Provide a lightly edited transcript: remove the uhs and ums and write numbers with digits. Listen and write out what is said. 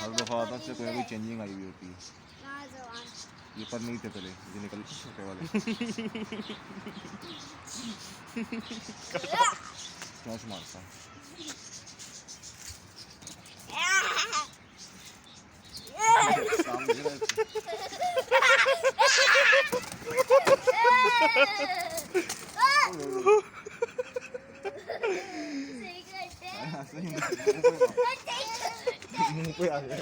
हर दफ़ा आता से कोई ना कोई चेंजिंग आई हुई होती है। ये पर नहीं थे पहले, ये निकल छोटे वाले। चोंच मारता सामने मुंह पे आ गया।